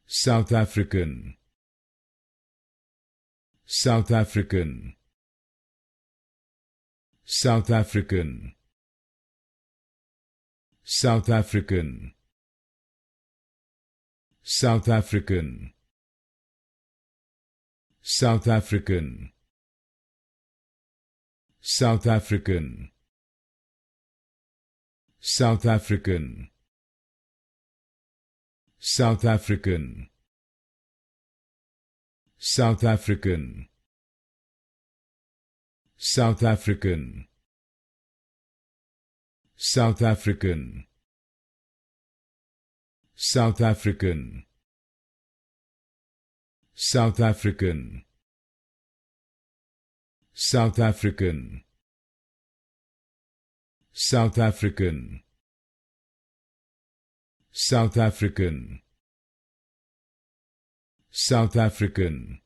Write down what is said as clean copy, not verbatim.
South African, South African, South African, South African, South African, South African, South African, South African, South African, South African, South African, South African, South African, South African, South African, South African, South African, South African,